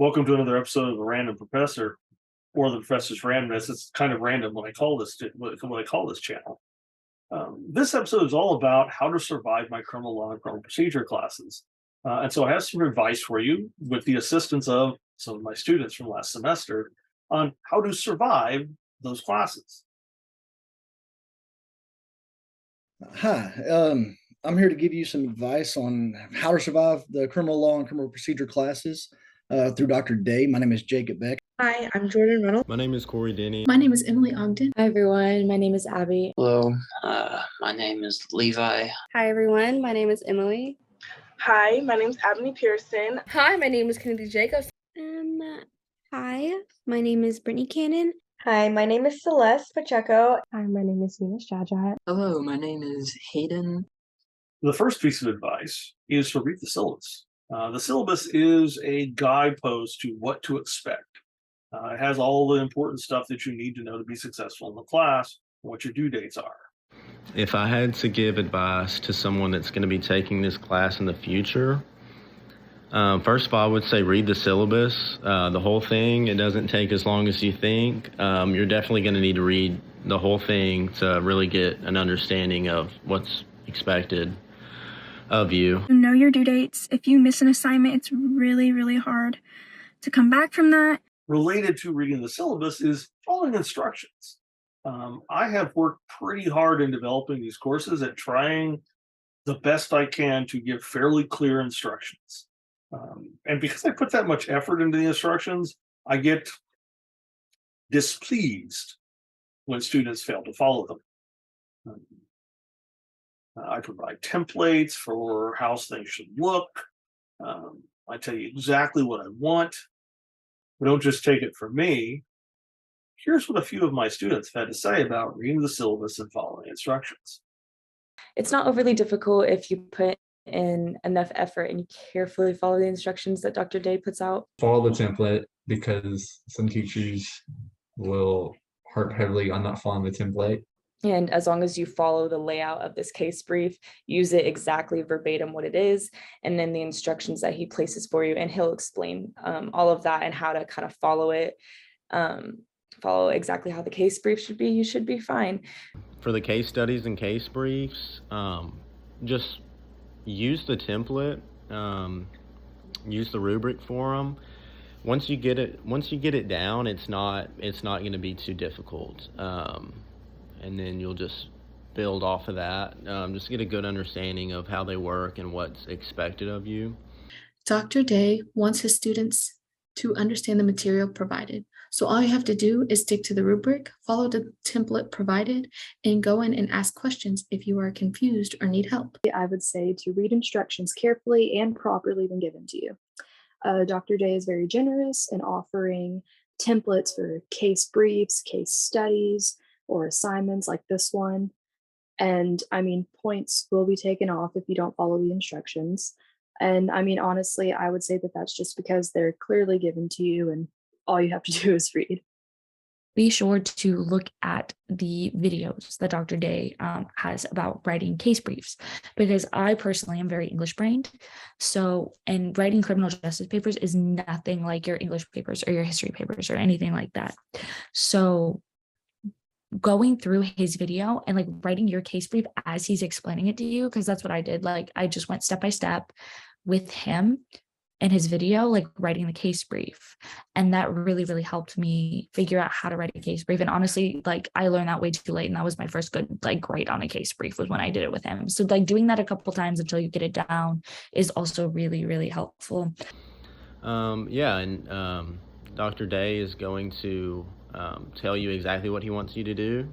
Welcome to another episode of the Random Professor, or the Professor's Randomness. It's kind of random when I call this channel. This episode is all about how to survive my criminal law and criminal procedure classes, and so I have some advice for you with the assistance of some of my students from last semester on how to survive those classes. Hi, I'm here to give you some advice on how to survive the criminal law and criminal procedure classes through Dr. Day. My name is Jacob Beck. Hi, I'm Jordan Reynolds. My name is Corey Denny. My name is Emily Ogden. Hi everyone, my name is Abby. Hello, my name is Levi. Hi everyone, my name is Emily. Hi, my name is Abney Pearson. Hi, my name is Kennedy Jacobs. Hi, my name is Brittany Cannon. Hi, my name is Celeste Pacheco. Hi, my name is Nina Shajat. Hello, my name is Hayden. The first piece of advice is to read the syllabus. The syllabus is a guidepost to what to expect. It has all the important stuff that you need to know to be successful in the class, and what your due dates are. If I had to give advice to someone that's going to be taking this class in the future, first of all, I would say read the syllabus, the whole thing. It doesn't take as long as you think. You're definitely going to need to read the whole thing to really get an understanding of what's expected of you. Know your due dates. If you miss an assignment, it's really, really hard to come back from that. Related to reading the syllabus is following instructions. I have worked pretty hard in developing these courses at trying the best I can to give fairly clear instructions. And because I put that much effort into the instructions, I get displeased when students fail to follow them. I provide templates for how things should look. I tell you exactly what I want. But don't just take it from me. Here's what a few of my students have had to say about reading the syllabus and following instructions. It's not overly difficult if you put in enough effort and you carefully follow the instructions that Dr. Day puts out. Follow the template, because some teachers will harp heavily on not following the template. And as long as you follow the layout of this case brief, use it exactly verbatim what it is, and then the instructions that he places for you, and he'll explain all of that and how to kind of follow it, follow exactly how the case brief should be, you should be fine. For the case studies and case briefs, just use the template, use the rubric for them. Once you get it down, it's not going to be too difficult. And then you'll just build off of that. Just get a good understanding of how they work and what's expected of you. Dr. Day wants his students to understand the material provided. So all you have to do is stick to the rubric, follow the template provided, and go in and ask questions if you are confused or need help. I would say to read instructions carefully and properly when given to you. Dr. Day is very generous in offering templates for case briefs, case studies, or assignments like this one. And I mean, points will be taken off if you don't follow the instructions. And I mean, honestly, I would say that that's just because they're clearly given to you and all you have to do is read. Be sure to look at the videos that Dr. Day has about writing case briefs, because I personally am very English brained. So, and writing criminal justice papers is nothing like your English papers or your history papers or anything like that. So going through his video and like writing your case brief as he's explaining it to you, because that's what I did. Like I just went step by step with him and his video, like writing the case brief. And that really, really helped me figure out how to write a case brief. And honestly, like I learned that way too late. And that was my first good like grade on a case brief was when I did it with him. So like doing that a couple times until you get it down is also really, really helpful. Dr. Day is going to tell you exactly what he wants you to do.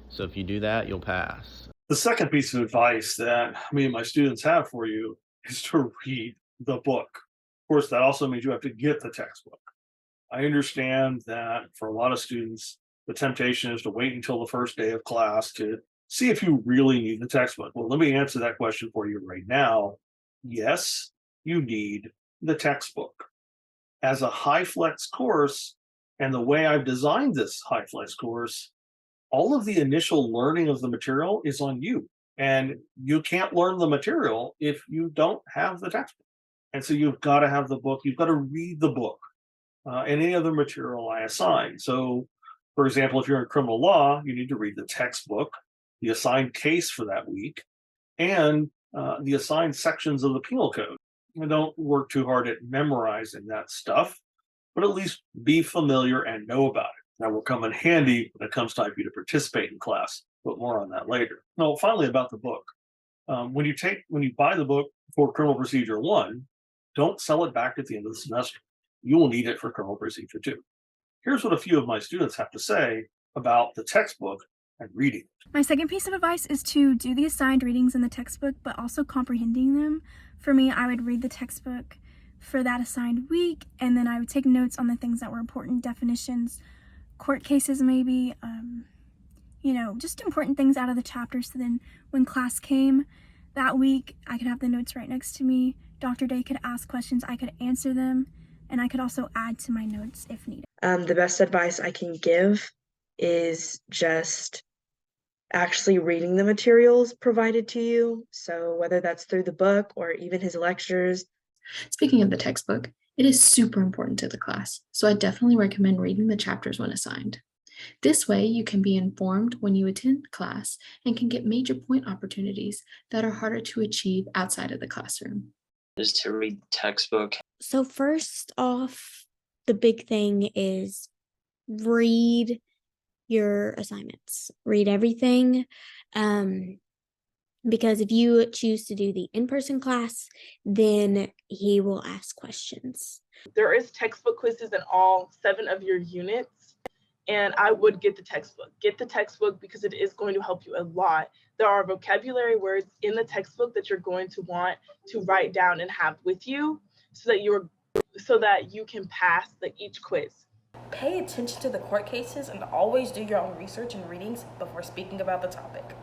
So if you do that, you'll pass. The second piece of advice that me and my students have for you is to read the book. Of course, that also means you have to get the textbook. I understand that for a lot of students, the temptation is to wait until the first day of class to see if you really need the textbook. Well, let me answer that question for you right now. Yes, you need the textbook. As a high flex course, and the way I've designed this high flex course, all of the initial learning of the material is on you. And you can't learn the material if you don't have the textbook. And so you've got to have the book. You've got to read the book. and any other material I assign. So, for example, if you're in criminal law, you need to read the textbook, the assigned case for that week, and the assigned sections of the penal code. And don't work too hard at memorizing that stuff, but at least be familiar and know about it. That will come in handy when it comes time for you to participate in class, but more on that later. Now, finally, about the book. When you buy the book for Criminal Procedure 1, don't sell it back at the end of the semester. You will need it for Criminal Procedure 2. Here's what a few of my students have to say about the textbook and reading. My second piece of advice is to do the assigned readings in the textbook, but also comprehending them. For me, I would read the textbook for that assigned week, and then I would take notes on the things that were important, definitions, court cases maybe, just important things out of the chapter. So then when class came that week, I could have the notes right next to me. Dr. Day could ask questions, I could answer them, and I could also add to my notes if needed. The best advice I can give is just actually reading the materials provided to you. So whether that's through the book or even his lectures. Speaking of the textbook, it is super important to the class, so I definitely recommend reading the chapters when assigned. This way, you can be informed when you attend class and can get major point opportunities that are harder to achieve outside of the classroom. Is to read the textbook. So first off, the big thing is read your assignments. Read everything. Because if you choose to do the in-person class, then he will ask questions. There is textbook quizzes in all 7 of your units, and I would get the textbook. Get the textbook because it is going to help you a lot. There are vocabulary words in the textbook that you're going to want to write down and have with you so that you can pass each quiz. Pay attention to the court cases and always do your own research and readings before speaking about the topic.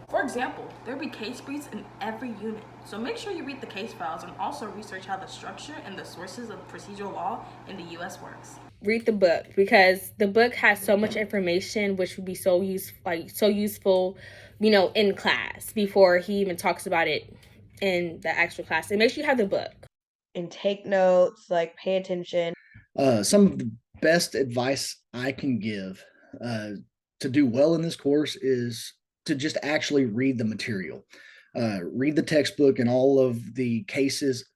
For example, there'll be case briefs in every unit, so make sure you read the case files and also research how the structure and the sources of procedural law in the U.S. works. Read the book because the book has so much information which would be so useful, in class before he even talks about it in the actual class. And make sure you have the book. And take notes, pay attention. Some of the best advice I can give to do well in this course is to just actually read the material. Read the textbook and all of the cases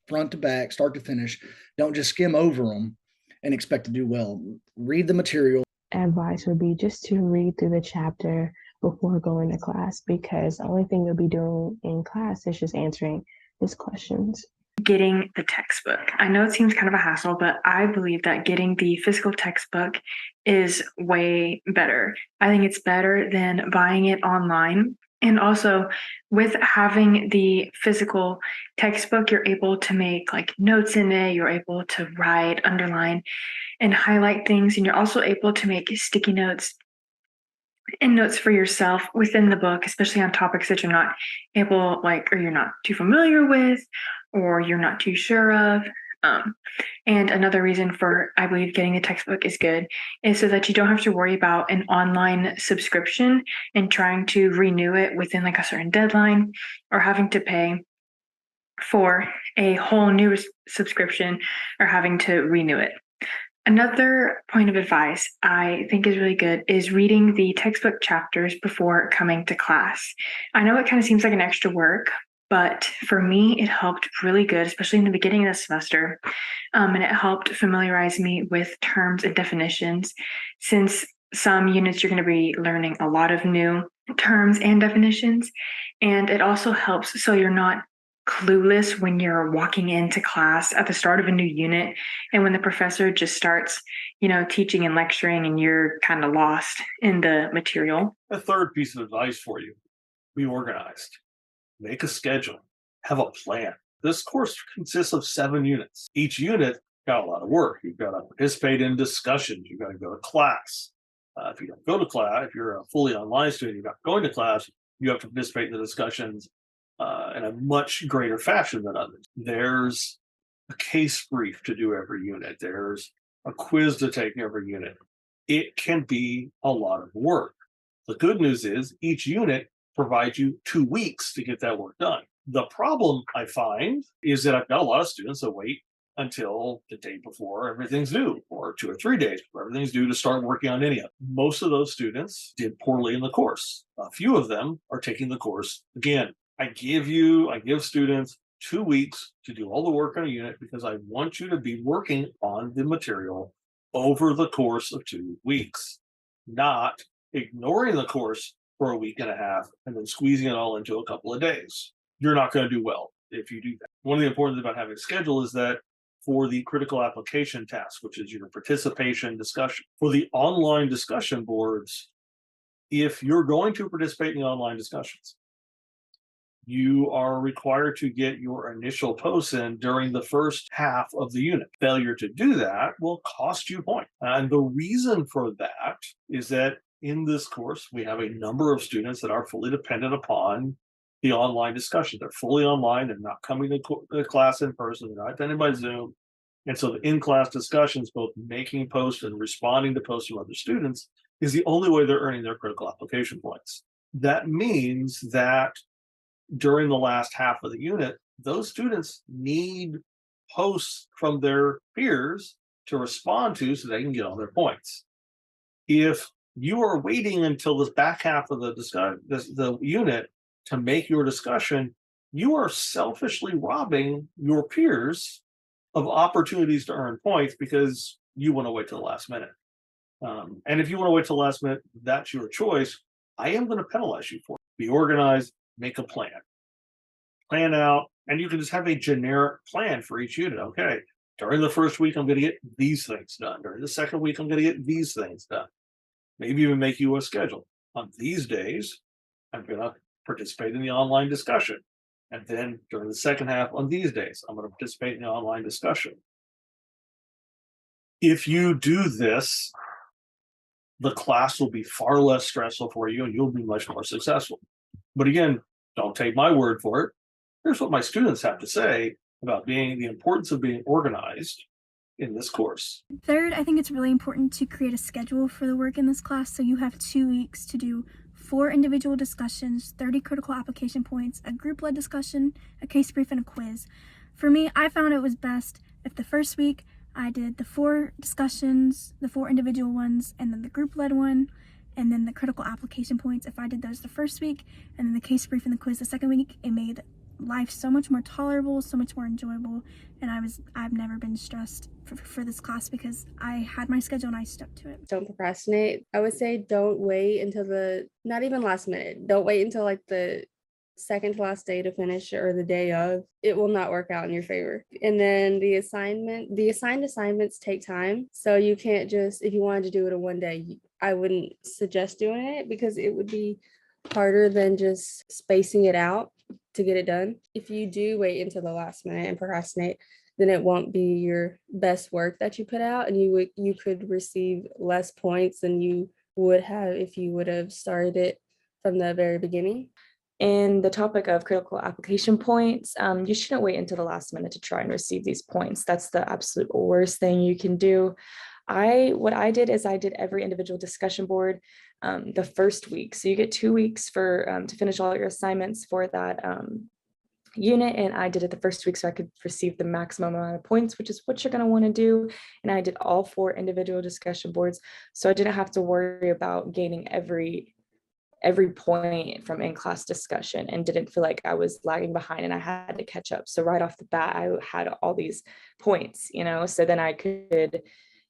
front to back, start to finish. Don't just skim over them and expect to do well. Read the material. Advice would be just to read through the chapter before going to class, because the only thing you'll be doing in class is just answering his questions. Getting the textbook. I know it seems kind of a hassle, but I believe that getting the physical textbook is way better. I think it's better than buying it online. And also with having the physical textbook, you're able to make notes in it. You're able to write, underline, and highlight things. And you're also able to make sticky notes and notes for yourself within the book, especially on topics that you're not able, or you're not too familiar with, or you're not too sure of. And another reason for, I believe, getting a textbook is good is so that you don't have to worry about an online subscription and trying to renew it within a certain deadline, or having to pay for a whole new subscription or having to renew it. Another point of advice I think is really good is reading the textbook chapters before coming to class. I know it kind of seems like an extra work, but for me, it helped really good, especially in the beginning of the semester. And it helped familiarize me with terms and definitions. Since some units you're going to be learning a lot of new terms and definitions. And it also helps so you're not clueless when you're walking into class at the start of a new unit, and when the professor just starts, teaching and lecturing, and you're kind of lost in the material. A third piece of advice for you: be organized. Make a schedule. Have a plan. This course consists of 7 units. Each unit got a lot of work. You've got to participate in discussions. You've got to go to class. If you don't go to class, if you're a fully online student, you're not going to class, you have to participate in the discussions in a much greater fashion than others. There's a case brief to do every unit. There's a quiz to take every unit. It can be a lot of work. The good news is each unit provides you 2 weeks to get that work done. The problem I find is that I've got a lot of students that wait until the day before everything's due, or 2 or 3 days before everything's due to start working on any of it. Most of those students did poorly in the course. A few of them are taking the course again. I give students 2 weeks to do all the work on a unit because I want you to be working on the material over the course of 2 weeks, not ignoring the course for a week and a half and then squeezing it all into a couple of days. You're not going to do well if you do that. One of the important things about having a schedule is that for the critical application task, which is your participation discussion, for the online discussion boards, if you're going to participate in the online discussions, you are required to get your initial posts in during the first half of the unit. Failure to do that will cost you points. And the reason for that is that in this course, we have a number of students that are fully dependent upon the online discussion. They're fully online. They're not coming to class in person. They're not attending by Zoom. And so the in-class discussions, both making posts and responding to posts from other students, is the only way they're earning their critical application points. That means that during the last half of the unit, those students need posts from their peers to respond to so they can get all their points. If you are waiting until this back half of the unit to make your discussion, you are selfishly robbing your peers of opportunities to earn points because you want to wait till the last minute. And if you want to wait till the last minute, that's your choice. I am going to penalize you for it. Be organized, make a plan. Plan out, and you can just have a generic plan for each unit. Okay, during the first week, I'm going to get these things done. During the second week, I'm going to get these things done. Maybe even make you a schedule. On these days, I'm going to participate in the online discussion. And then during the second half on these days, I'm going to participate in the online discussion. If you do this, the class will be far less stressful for you and you'll be much more successful. But again, don't take my word for it. Here's what my students have to say about the importance of being organized in this course. Third, I think it's really important to create a schedule for the work in this class. So you have 2 weeks to do 4 individual discussions, 30 critical application points, a group-led discussion, a case brief, and a quiz. For me, I found it was best if the first week I did the 4 discussions, the 4 individual ones, and then the group-led one, and then the critical application points. If I did those the first week, and then the case brief and the quiz the second week, it made life so much more tolerable, so much more enjoyable, and I've never been stressed for this class because I had my schedule and I stuck to it. Don't procrastinate. I would say don't wait until not even last minute. Don't wait until like the second to last day to finish or the day of. It will not work out in your favor. And then the assigned assignments take time. So you can't just, if you wanted to do it in one day, I wouldn't suggest doing it because it would be harder than just spacing it out to get it done. If you do wait until the last minute and procrastinate, then it won't be your best work that you put out, and you could receive less points than you would have if you would have started it from the very beginning. In the topic of critical application points, you shouldn't wait until the last minute to try and receive these points. That's the absolute worst thing you can do. What I did is I did every individual discussion board the first week. So you get 2 weeks to finish all your assignments for that unit. And I did it the first week so I could receive the maximum amount of points, which is what you're going to want to do. And I did all 4 individual discussion boards. So I didn't have to worry about gaining every point from in-class discussion and didn't feel like I was lagging behind and I had to catch up. So right off the bat, I had all these points, so then I could,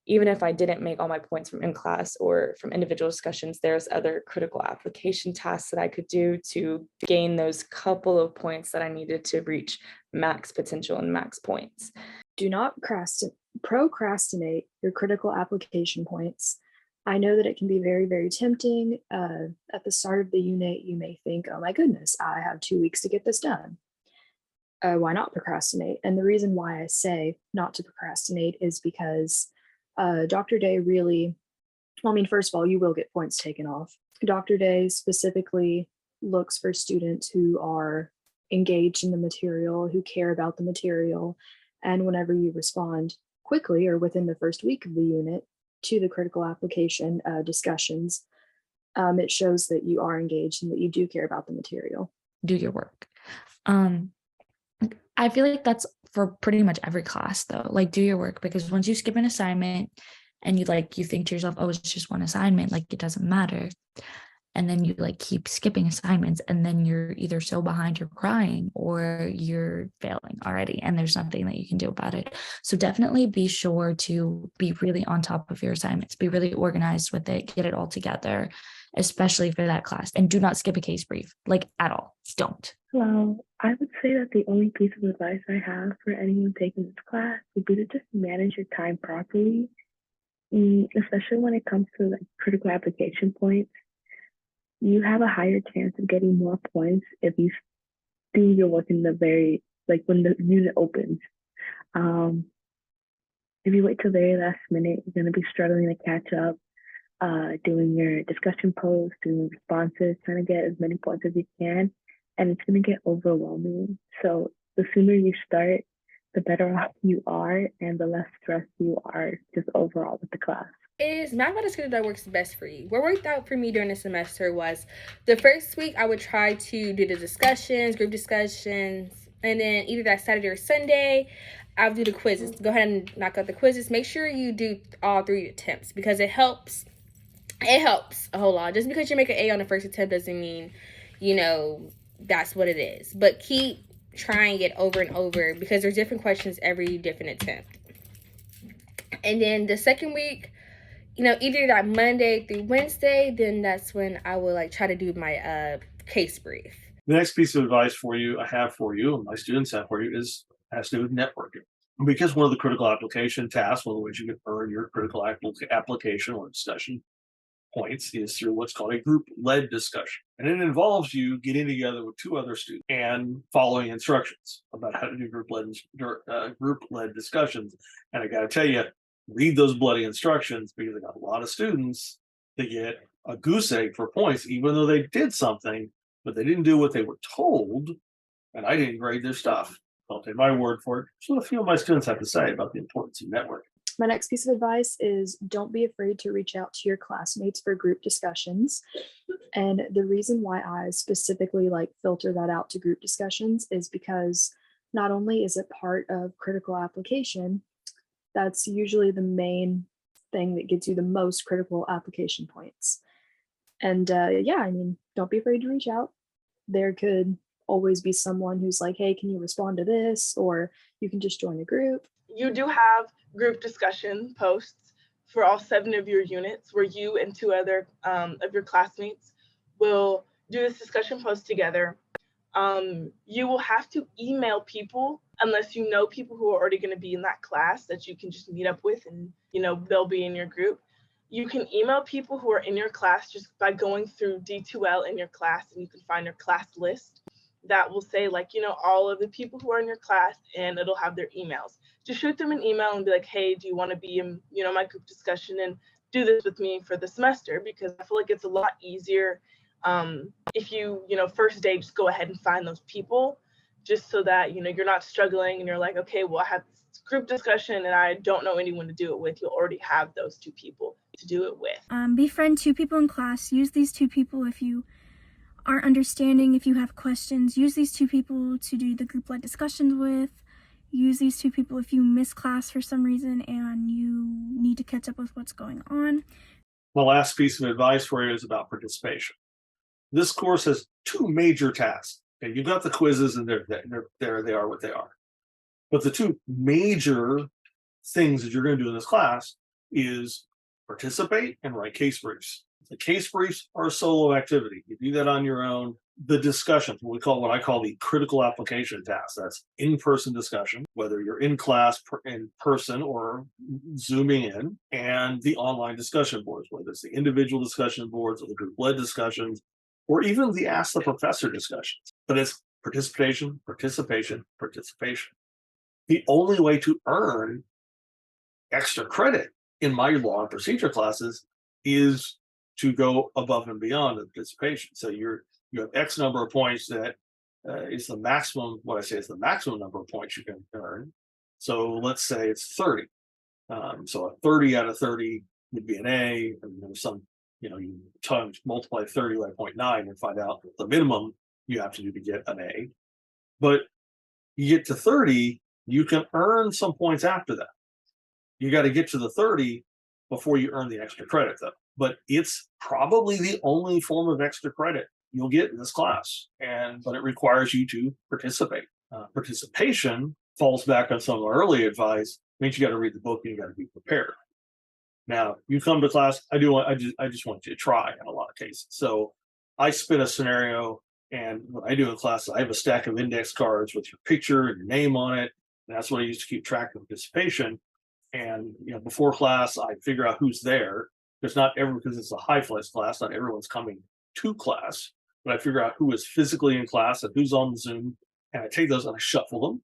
even if I didn't make all my points from in-class or from individual discussions, there's other critical application tasks that I could do to gain those couple of points that I needed to reach max potential and max points. Do not procrastinate your critical application points. I know that it can be very, very tempting. At the start of the unit, you may think, oh my goodness, I have 2 weeks to get this done. Why not procrastinate? And the reason why I say not to procrastinate is because Dr. Day really, first of all, you will get points taken off. Dr. Day specifically looks for students who are engaged in the material, who care about the material. And whenever you respond quickly or within the first week of the unit to the critical application discussions, it shows that you are engaged and that you do care about the material. Do your work. I feel like that's for pretty much every class though. Like do your work, because once you skip an assignment and you think to yourself, oh, it's just one assignment, like it doesn't matter. And then you keep skipping assignments, and then you're either so behind you're crying or you're failing already, and there's nothing that you can do about it. So definitely be sure to be really on top of your assignments, be really organized with it, get it all together, especially for that class. And do not skip a case brief, at all. Don't. Hello. I would say that the only piece of advice I have for anyone taking this class would be to just manage your time properly, especially when it comes to critical application points. You have a higher chance of getting more points if you do your work in the when the unit opens. If you wait till the very last minute, you're going to be struggling to catch up, doing your discussion posts, doing responses, trying to get as many points as you can, and it's going to get overwhelming. So the sooner you start, the better off you are, and the less stressed you are just overall with the class. Is math about a schedule that works best for you? What worked out for me during the semester was the first week I would try to do the discussions, group discussions, and then either that Saturday or Sunday, I would do the quizzes. Go ahead and knock out the quizzes. Make sure you do all 3 attempts because it helps. It helps a whole lot. Just because you make an A on the first attempt doesn't mean, that's what it is. But keep trying it over and over because there's different questions every different attempt. And then the second week, either that Monday through Wednesday, then that's when I will try to do my case brief. The next piece of advice I have for you, and my students have for you, has to do with networking. Because one of the critical application tasks, one of the ways you can earn your critical application or discussion points is through what's called a group-led discussion. And it involves you getting together with 2 other students and following instructions about how to do group-led discussions. And I got to tell you, read those bloody instructions because I got a lot of students that get a goose egg for points, even though they did something, but they didn't do what they were told, and I didn't grade their stuff. I'll take my word for it. That's what a few of my students have to say about the importance of networking. My next piece of advice is don't be afraid to reach out to your classmates for group discussions. And the reason why I specifically filter that out to group discussions is because not only is it part of critical application, that's usually the main thing that gets you the most critical application points. And don't be afraid to reach out. There could always be someone who's like, hey, can you respond to this? Or you can just join a group. You do have group discussion posts for all 7 of your units where you and 2 other of your classmates will do this discussion post together. You will have to email people unless you know people who are already going to be in that class that you can just meet up with and, they'll be in your group. You can email people who are in your class just by going through D2L in your class, and you can find your class list that will say all of the people who are in your class, and it'll have their emails. Just shoot them an email and be like, hey, do you want to be in, my group discussion and do this with me for the semester? Because I feel like it's a lot easier if you, first day, just go ahead and find those people just so that, you're not struggling and you're like, okay, well, I have this group discussion and I don't know anyone to do it with. You'll already have those 2 people to do it with. Befriend 2 people in class. Use these 2 people if you aren't understanding, if you have questions. Use these 2 people to do the group-led discussions with. Use these 2 people if you miss class for some reason and you need to catch up with what's going on. The last piece of advice for you is about participation. This course has 2 major tasks. Okay, you've got the quizzes, and they are what they are. But the 2 major things that you're going to do in this class is participate and write case briefs. The case briefs are a solo activity. You do that on your own. The discussions, what I call the critical application task. That's in-person discussion, whether you're in class in person or zooming in, and the online discussion boards, whether it's the individual discussion boards or the group-led discussions, or even the Ask the Professor discussions. But it's participation, participation, participation. The only way to earn extra credit in my law and procedure classes is to go above and beyond the participation. So you have X number of points that is the maximum, what I say is the maximum number of points you can earn. So let's say it's 30. So a 30 out of 30 would be an A, and there's some, you multiply 30 by 0.9 and find out the minimum you have to do to get an A. But you get to 30, You can earn some points after that. You got to get to the 30 before you earn the extra credit, though. But it's probably the only form of extra credit you'll get in this class, but it requires you to participate. Participation falls back on some of our early advice. Means you got to read the book and you got to be prepared. Now you come to class. I just want you to try in a lot of cases. So I spit a scenario, and what I do in class, I have a stack of index cards with your picture and your name on it. And that's what I use to keep track of participation. And before class, I figure out who's there. Because it's a high flex class, not everyone's coming to class. But I figure out who is physically in class and who's on Zoom, and I take those and I shuffle them.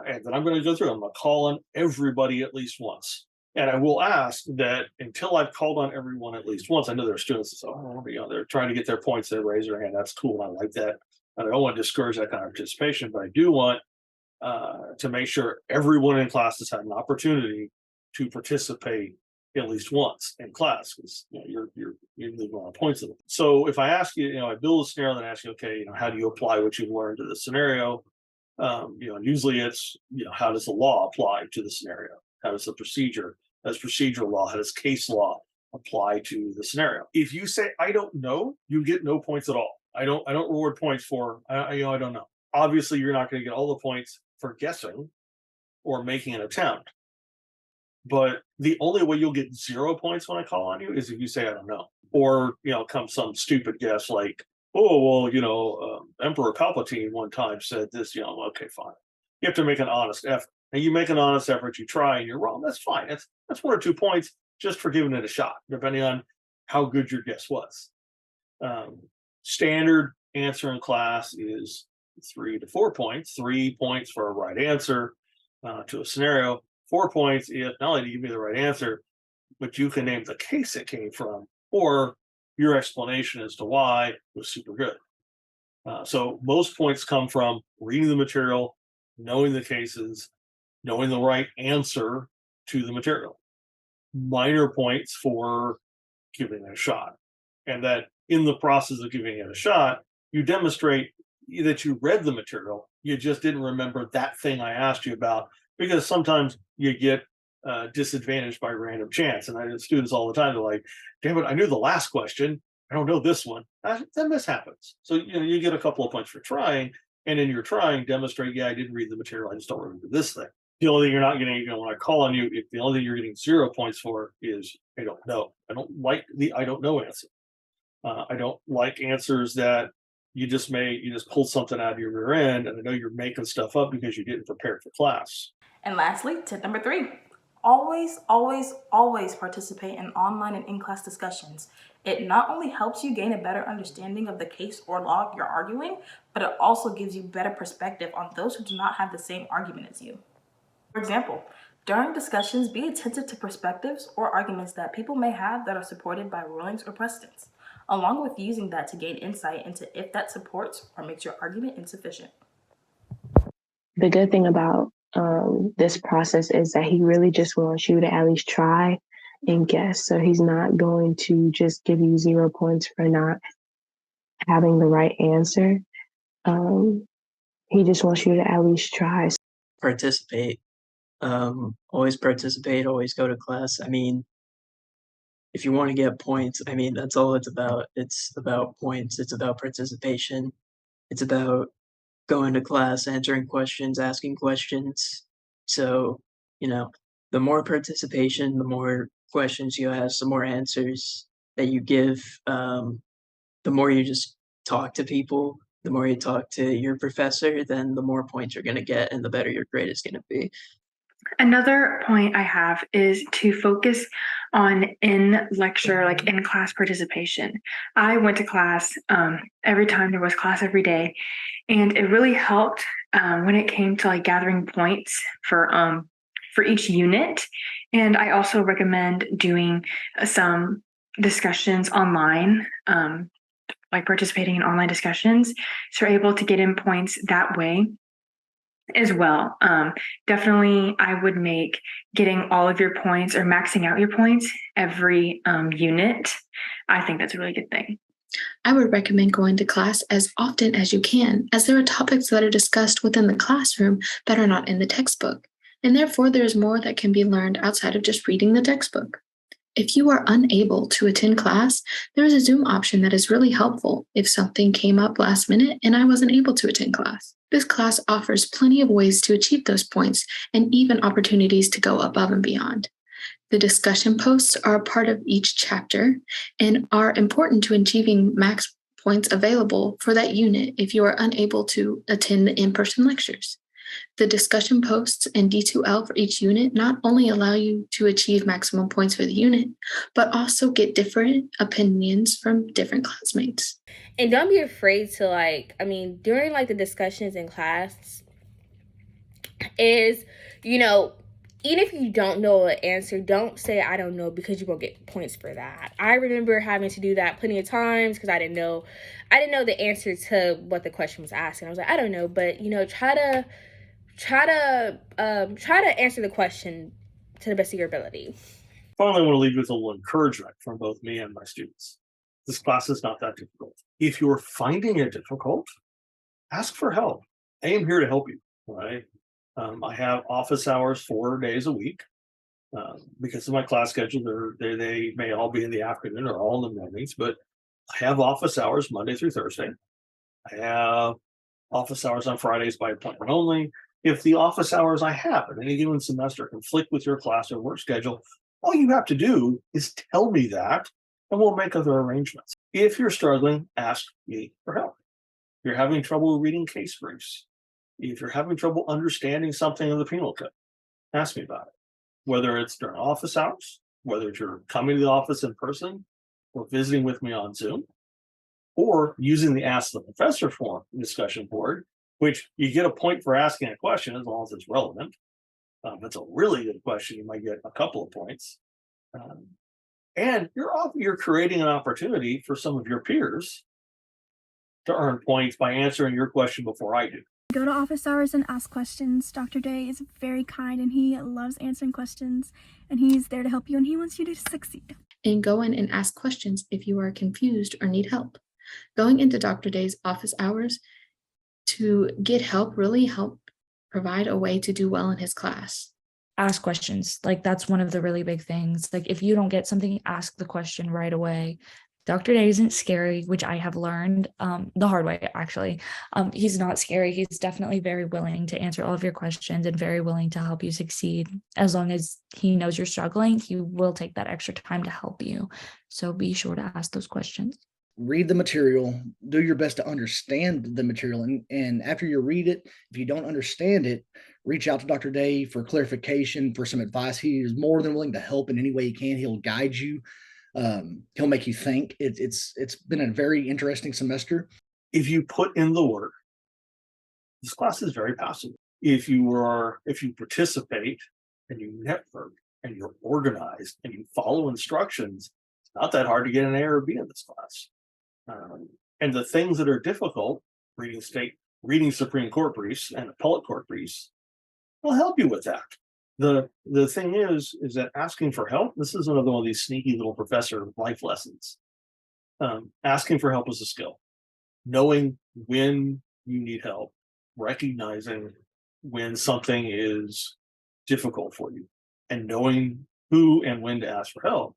And then I'm going to go through them. I'm going to call on everybody at least once. And I will ask that until I've called on everyone at least once. I know there are students that say, they're trying to get their points. They raise their hand. That's cool. I like that. And I don't want to discourage that kind of participation, but I do want to make sure everyone in class has had an opportunity to participate at least once in class, because you're leaving a lot of points in it. So if I ask you, I build a scenario and ask you, okay, how do you apply what you've learned to the scenario? Usually it's, how does the law apply to the scenario? How does the procedure, how does procedural law, how does case law apply to the scenario? If you say, I don't know, you get no points at all. I don't reward points for, I don't know. Obviously, you're not going to get all the points for guessing or making an attempt. But the only way you'll get 0 points when I call on you is if you say, I don't know. Or, come some stupid guess like, oh, well, Emperor Palpatine one time said this, okay, fine. You have to make an honest effort. And you make an honest effort, you try and you're wrong. That's fine. That's 1 or 2 points just for giving it a shot, depending on how good your guess was. Standard answer in class is 3 to 4 points. 3 points for a right answer to a scenario. 4 points if not only do you give me the right answer, but you can name the case it came from, or your explanation as to why was super good. So most points come from reading the material, knowing the cases, knowing the right answer to the material. Minor points for giving it a shot. And that in the process of giving it a shot, you demonstrate that you read the material, you just didn't remember that thing I asked you about, because sometimes you get disadvantaged by random chance. And I have students all the time, they're like, damn it, I knew the last question, I don't know this one. Then this happens. So you get a couple of points for trying, and in your trying, demonstrate, I didn't read the material, I just don't remember this thing. The only thing you're not getting, when I call on you, if the only thing you're getting 0 points for is I don't know. I don't like the I don't know answer. I don't like answers that you just pulled something out of your rear end, and I know you're making stuff up because you didn't prepare for class. And lastly, tip number 3, always, always, always participate in online and in-class discussions. It not only helps you gain a better understanding of the case or law you're arguing, but it also gives you better perspective on those who do not have the same argument as you. For example, during discussions, be attentive to perspectives or arguments that people may have that are supported by rulings or precedents, along with using that to gain insight into if that supports or makes your argument insufficient. The good thing about this process is that he really just wants you to at least try and guess. So he's not going to just give you 0 points for not having the right answer. He just wants you to at least try. Participate. Always participate, always go to class. I mean, if you want to get points, I mean, that's all it's about. It's about points. It's about participation. It's about going to class, answering questions, asking questions. So, the more participation, the more questions you ask, the more answers that you give, the more you just talk to people, the more you talk to your professor, then the more points you're going to get and the better your grade is going to be. Another point I have is to focus on in-lecture, like in-class participation. I went to class every time there was class every day, and it really helped when it came to gathering points for each unit. And I also recommend doing some discussions online, like participating in online discussions, so you're able to get in points that way as well. Definitely, I would make getting all of your points or maxing out your points every unit. I think that's a really good thing. I would recommend going to class as often as you can, as there are topics that are discussed within the classroom that are not in the textbook, and therefore there is more that can be learned outside of just reading the textbook. If you are unable to attend class, there is a Zoom option that is really helpful if something came up last minute and I wasn't able to attend class. This class offers plenty of ways to achieve those points and even opportunities to go above and beyond. The discussion posts are a part of each chapter and are important to achieving max points available for that unit if you are unable to attend the in-person lectures. The discussion posts and D2L for each unit not only allow you to achieve maximum points for the unit, but also get different opinions from different classmates. And don't be afraid to during the discussions in class is, even if you don't know an answer, don't say I don't know, because you won't get points for that. I remember having to do that plenty of times because I didn't know the answer to what the question was asking. I was like, I don't know, but try to answer the question to the best of your ability. Finally, I want to leave you with a little encouragement from both me and my students. This class is not that difficult. If you're finding it difficult, ask for help. I am here to help you, right? I have office hours 4 days a week. Because of my class schedule, they may all be in the afternoon or all in the mornings, but I have office hours Monday through Thursday. I have office hours on Fridays by appointment only. If the office hours I have in any given semester conflict with your class or work schedule, all you have to do is tell me that, and we'll make other arrangements. If you're struggling, ask me for help. If you're having trouble reading case briefs, if you're having trouble understanding something in the penal code, ask me about it. Whether it's during office hours, whether you're coming to the office in person, or visiting with me on Zoom, or using the Ask the Professor form discussion board, which you get a point for asking a question as long as it's relevant. If it's a really good question, you might get a couple of points. And you're creating an opportunity for some of your peers to earn points by answering your question before I do. Go to office hours and ask questions. Dr. Day is very kind and he loves answering questions, and he's there to help you and he wants you to succeed. And go in and ask questions if you are confused or need help. Going into Dr. Day's office hours to get help really help provide a way to do well in his class. Ask questions. That's one of the really big things. If you don't get something, ask the question right away. Dr. Day isn't scary, which I have learned the hard way, actually. He's not scary. He's definitely very willing to answer all of your questions and very willing to help you succeed. As long as he knows you're struggling, he will take that extra time to help you. So be sure to ask those questions. Read the material, do your best to understand the material. And after you read it, if you don't understand it, reach out to Dr. Day for clarification, for some advice. He is more than willing to help in any way he can. He'll guide you. He'll make you think. It's been a very interesting semester. If you put in the work, this class is very possible. If you participate and you network and you're organized and you follow instructions, it's not that hard to get an A or a B in this class. And the things that are difficult, reading Supreme Court briefs and appellate court briefs, will help you with that. The thing is that asking for help, this is another one of these sneaky little professor life lessons. Asking for help is a skill. Knowing when you need help, recognizing when something is difficult for you, and knowing who and when to ask for help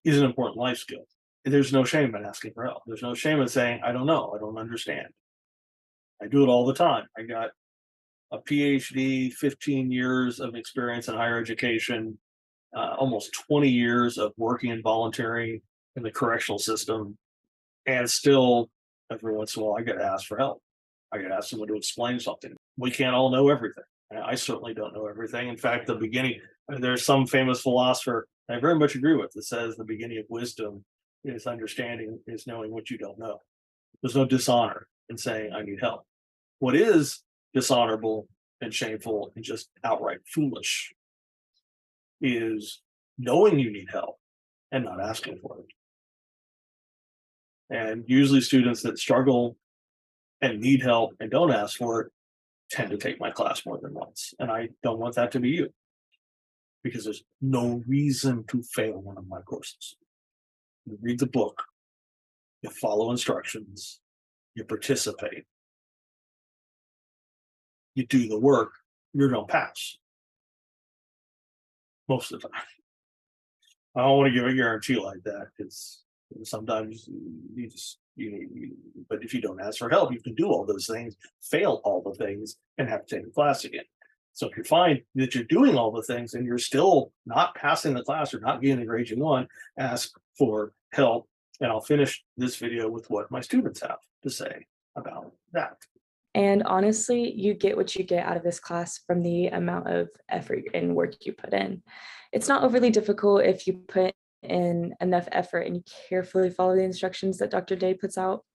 is an important life skill. There's no shame in asking for help. There's no shame in saying, I don't know, I don't understand. I do it all the time. I got a PhD, 15 years of experience in higher education, almost 20 years of working and volunteering in the correctional system. And still, every once in a while, I get asked for help. I get asked someone to explain something. We can't all know everything. I certainly don't know everything. In fact, there's some famous philosopher I very much agree with that says the beginning of wisdom is understanding, is knowing what you don't know. There's no dishonor in saying I need help. What is dishonorable and shameful and just outright foolish is knowing you need help and not asking for it. And usually students that struggle and need help and don't ask for it tend to take my class more than once. And I don't want that to be you, because there's no reason to fail one of my courses. You read the book, You follow instructions, you participate, you do the work, you're going to pass. Most of the time. I don't want to give a guarantee like that because sometimes you just, but if you don't ask for help, you can do all those things, fail all the things, and have to take the class again. So if you find that you're doing all the things and you're still not passing the class or not getting the grade you want, ask for help. And I'll finish this video with what my students have to say about that. And honestly, you get what you get out of this class from the amount of effort and work you put in. It's not overly difficult if you put in enough effort and you carefully follow the instructions that Dr. Day puts out.